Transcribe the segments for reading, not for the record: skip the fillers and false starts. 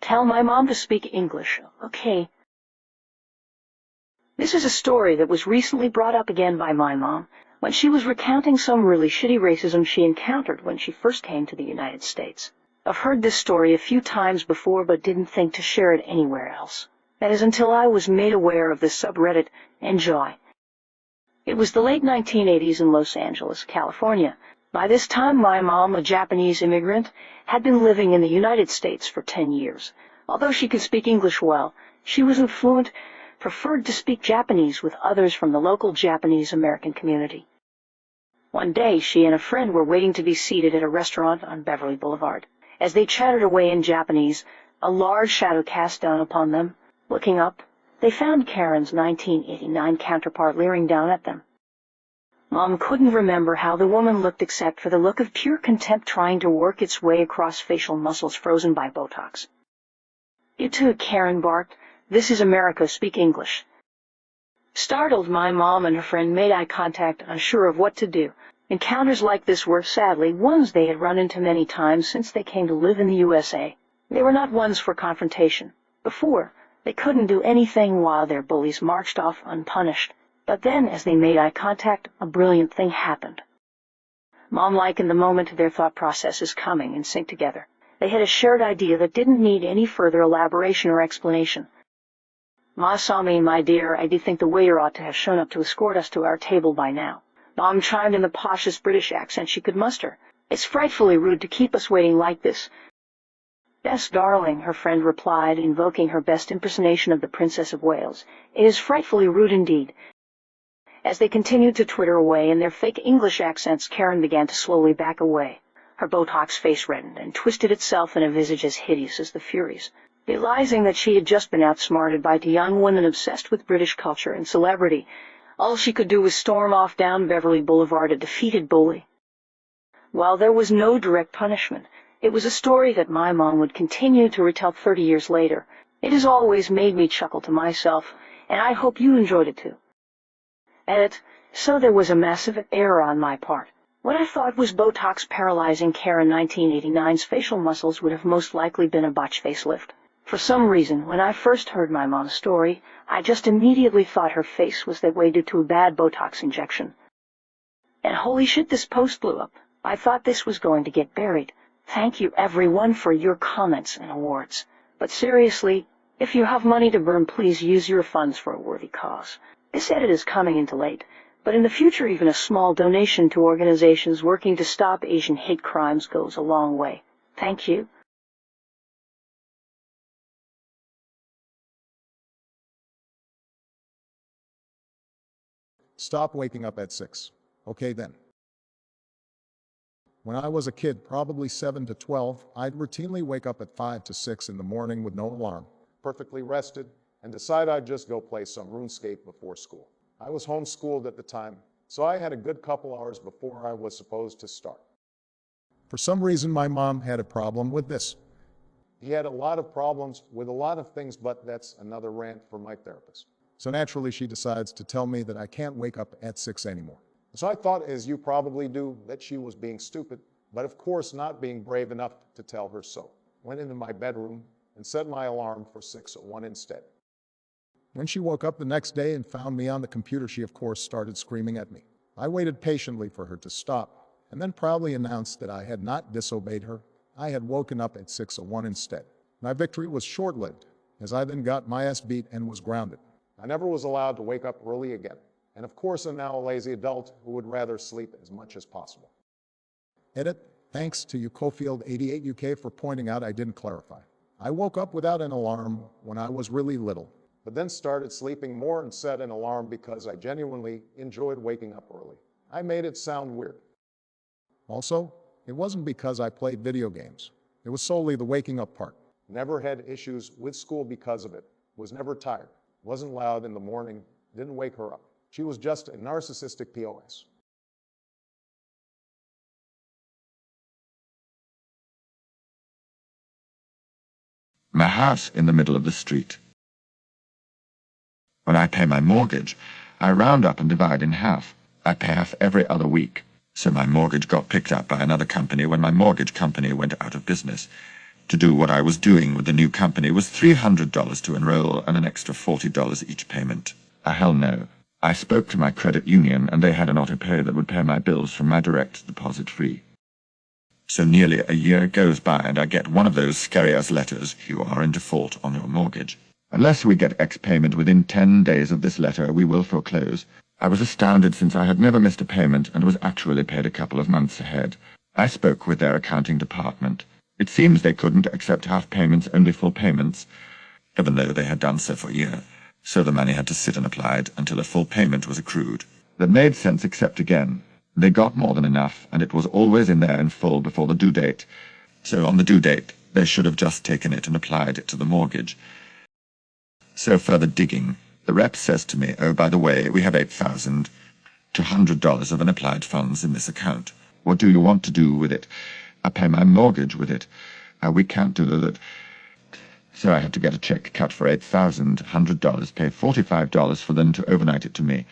Tell my mom to speak English, okay? This is a story that was recently brought up again by my mom when she was recounting some really shitty racism she encountered when she first came to the United States. I've heard this story a few times before but didn't think to share it anywhere else. That is until I was made aware of this subreddit. Enjoy. It was the late 1980s in Los Angeles, California. By this time, my mom, a Japanese immigrant, had been living in the United States for 10 years. Although she could speak English well, she wasn't fluent, preferred to speak Japanese with others from the local Japanese American community. One day, she and a friend were waiting to be seated at a restaurant on Beverly Boulevard. As they chattered away in Japanese, a large shadow cast down upon them. Looking up, they found Karen's 1989 counterpart leering down at them. Mom couldn't remember how the woman looked except for the look of pure contempt trying to work its way across facial muscles frozen by Botox. "You too," Karen barked. "This is America. Speak English." Startled, my mom and her friend made eye contact, unsure of what to do. Encounters like this were, sadly, ones they had run into many times since they came to live in the USA. They were not ones for confrontation. Before, they couldn't do anything while their bullies marched off unpunished. But then, as they made eye contact, a brilliant thing happened. Mom-like in the moment, their thought processes coming in sync together. They had a shared idea that didn't need any further elaboration or explanation. "Ma saw me, my dear. I do think the waiter ought to have shown up to escort us to our table by now." Mom chimed in the poshest British accent she could muster. "It's frightfully rude to keep us waiting like this." "Yes, darling," her friend replied, invoking her best impersonation of the Princess of Wales. "It is frightfully rude indeed." As they continued to twitter away in their fake English accents, Karen began to slowly back away. Her Botox face reddened and twisted itself in a visage as hideous as the Furies. Realizing that she had just been outsmarted by two young women obsessed with British culture and celebrity, all she could do was storm off down Beverly Boulevard, a defeated bully. While there was no direct punishment, it was a story that my mom would continue to retell 30 years later. It has always made me chuckle to myself, and I hope you enjoyed it too. Edit. So there was a massive error on my part. What I thought was Botox paralyzing Karen 1989's facial muscles would have most likely been a botch facelift. For some reason, when I first heard my mom's story, I just immediately thought her face was that way due to a bad Botox injection. And holy shit, this post blew up. I thought this was going to get buried. Thank you everyone for your comments and awards. But seriously, if you have money to burn, please use your funds for a worthy cause. This edit is coming in too late, but in the future even a small donation to organizations working to stop Asian hate crimes goes a long way. Thank you. Stop waking up at 6. Okay then. When I was a kid, probably 7 to 12, I'd routinely wake up at 5 to 6 in the morning with no alarm, perfectly rested, and decide I'd just go play some RuneScape before school. I was homeschooled at the time, so I had a good couple hours before I was supposed to start. For some reason, my mom had a problem with this. He had a lot of problems with a lot of things, but that's another rant for my therapist. So naturally, she decides to tell me that I can't wake up at 6 anymore. So I thought, as you probably do, that she was being stupid, but of course not being brave enough to tell her so. Went into my bedroom and set my alarm for 6:01 instead. When she woke up the next day and found me on the computer, she of course started screaming at me. I waited patiently for her to stop, and then proudly announced that I had not disobeyed her. I had woken up at 6:01 instead. My victory was short-lived, as I then got my ass beat and was grounded. I never was allowed to wake up early again, and of course I'm now a lazy adult who would rather sleep as much as possible. Edit. Thanks to you, Cofield88 UK, for pointing out I didn't clarify. I woke up without an alarm when I was really little, but then started sleeping more and set an alarm because I genuinely enjoyed waking up early. I made it sound weird. Also, it wasn't because I played video games. It was solely the waking up part. Never had issues with school because of it. Was never tired. Wasn't loud in the morning. Didn't wake her up. She was just a narcissistic POS. My house in the middle of the street. When I pay my mortgage, I round up and divide in half. I pay half every other week. So my mortgage got picked up by another company when my mortgage company went out of business. To do what I was doing with the new company was $300 to enroll and an extra $40 each payment. Hell no. I spoke to my credit union and they had an auto-pay that would pay my bills from my direct deposit free. So nearly a year goes by and I get one of those scary-ass letters, you are in default on your mortgage. Unless we get X payment within 10 days of this letter, we will foreclose. I was astounded since I had never missed a payment and was actually paid a couple of months ahead. I spoke with their accounting department. It seems they couldn't accept half payments, only full payments, even though they had done so for a year. So the money had to sit unapplied until a full payment was accrued. That made sense except again. They got more than enough, and it was always in there in full before the due date. So on the due date, they should have just taken it and applied it to the mortgage. So further digging, the rep says to me, oh, by the way, we have $8,200 of unapplied funds in this account. What do you want to do with it? I pay my mortgage with it. We can't do that. So I had to get a check cut for $8,100, pay $45 for them to overnight it to me,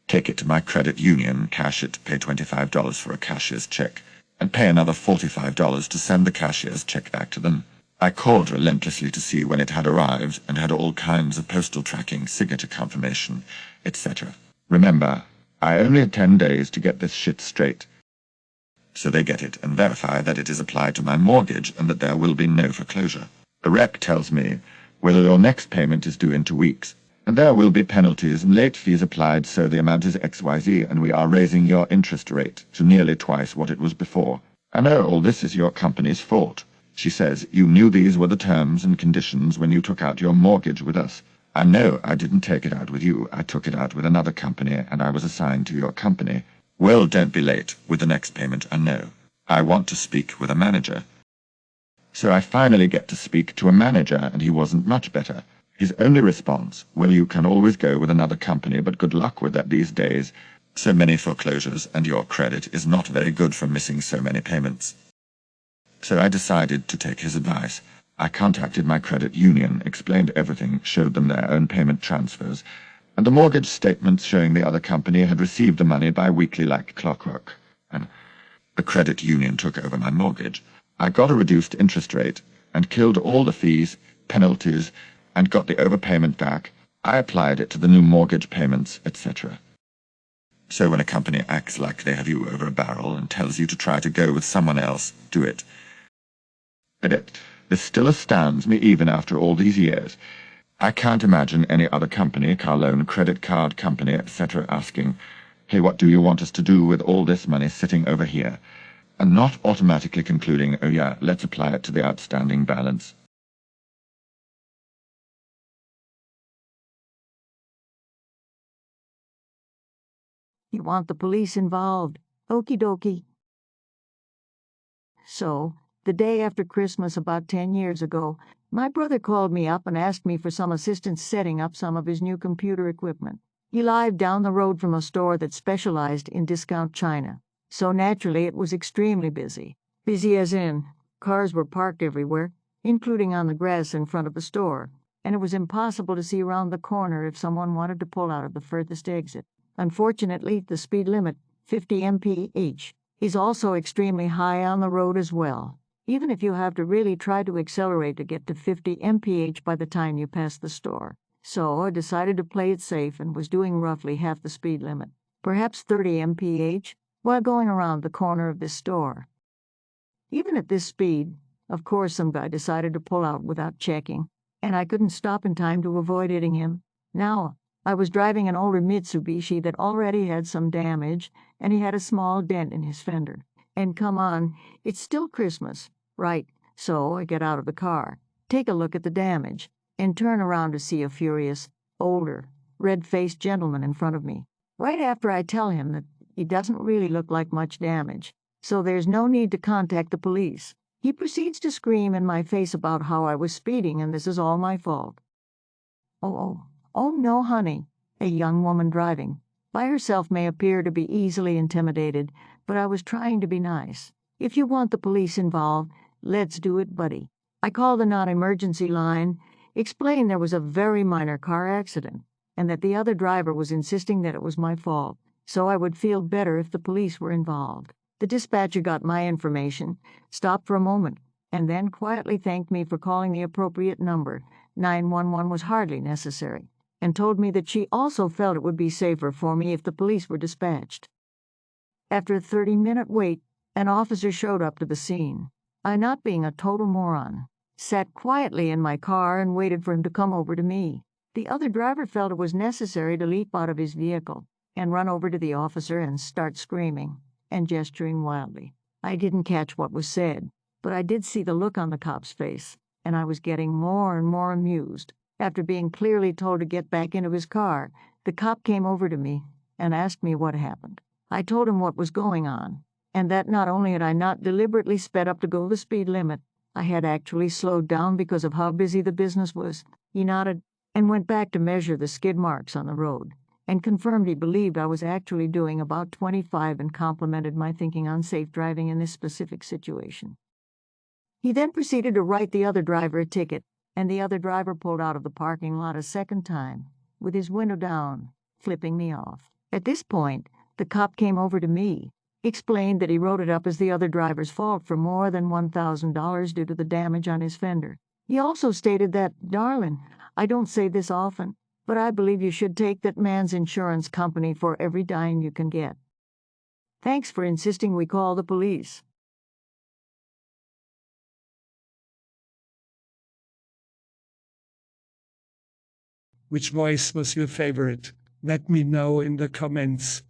take it to my credit union, cash it, pay $25 for a cashier's check, and pay another $45 to send the cashier's check back to them. I called relentlessly to see when it had arrived and had all kinds of postal tracking, signature confirmation, etc. Remember, I only had 10 days to get this shit straight. So they get it and verify that it is applied to my mortgage and that there will be no foreclosure. The rep tells me whether your next payment is due in 2 weeks, and there will be penalties and late fees applied, so the amount is XYZ, and we are raising your interest rate to nearly twice what it was before. I know all this is your company's fault. She says, you knew these were the terms and conditions when you took out your mortgage with us. I know I didn't take it out with you. I took it out with another company, and I was assigned to your company. Well, don't be late with the next payment, I know. I want to speak with a manager. So I finally get to speak to a manager, and he wasn't much better. His only response, well, you can always go with another company, but good luck with that these days. So many foreclosures, and your credit is not very good for missing so many payments. So I decided to take his advice. I contacted my credit union, explained everything, showed them their own payment transfers, and the mortgage statements showing the other company had received the money bi-weekly like clockwork. And the credit union took over my mortgage. I got a reduced interest rate, and killed all the fees, penalties, and got the overpayment back. I applied it to the new mortgage payments, etc. So when a company acts like they have you over a barrel and tells you to try to go with someone else, do it. This still astounds me even after all these years. I can't imagine any other company, car loan, credit card company, etc., asking, hey, what do you want us to do with all this money sitting over here? And not automatically concluding, oh yeah, let's apply it to the outstanding balance. You want the police involved. Okie dokie. So, the day after Christmas about 10 years ago, my brother called me up and asked me for some assistance setting up some of his new computer equipment. He lived down the road from a store that specialized in discount china, so naturally it was extremely busy. Busy as in, cars were parked everywhere, including on the grass in front of the store, and it was impossible to see around the corner if someone wanted to pull out of the furthest exit. Unfortunately, the speed limit, 50 mph, is also extremely high on the road as well, even if you have to really try to accelerate to get to 50 mph by the time you pass the store. So I decided to play it safe and was doing roughly half the speed limit, perhaps 30 mph, while going around the corner of this store. Even at this speed, of course some guy decided to pull out without checking, and I couldn't stop in time to avoid hitting him. Now, I was driving an older Mitsubishi that already had some damage, and he had a small dent in his fender. And come on, it's still Christmas, right? So I get out of the car, take a look at the damage, and turn around to see a furious, older, red-faced gentleman in front of me. Right after I tell him that he doesn't really look like much damage, so there's no need to contact the police, he proceeds to scream in my face about how I was speeding and this is all my fault. Oh, no, honey, a young woman driving by herself may appear to be easily intimidated, but I was trying to be nice. If you want the police involved, let's do it, buddy. I called the non-emergency line, explained there was a very minor car accident, and that the other driver was insisting that it was my fault, so I would feel better if the police were involved. The dispatcher got my information, stopped for a moment, and then quietly thanked me for calling the appropriate number. 911 was hardly necessary, and told me that she also felt it would be safer for me if the police were dispatched. After a 30-minute wait, an officer showed up to the scene. I, not being a total moron, sat quietly in my car and waited for him to come over to me. The other driver felt it was necessary to leap out of his vehicle and run over to the officer and start screaming and gesturing wildly. I didn't catch what was said, but I did see the look on the cop's face, and I was getting more and more amused. After being clearly told to get back into his car, the cop came over to me and asked me what happened. I told him what was going on, and that not only had I not deliberately sped up to go the speed limit, I had actually slowed down because of how busy the business was. He nodded and went back to measure the skid marks on the road, and confirmed he believed I was actually doing about 25 and complimented my thinking on safe driving in this specific situation. He then proceeded to write the other driver a ticket, and the other driver pulled out of the parking lot a second time, with his window down, flipping me off. At this point, the cop came over to me, explained that he wrote it up as the other driver's fault for more than $1,000 due to the damage on his fender. He also stated that, "Darling, I don't say this often, but I believe you should take that man's insurance company for every dime you can get. Thanks for insisting we call the police." Which voice was your favorite? Let me know in the comments.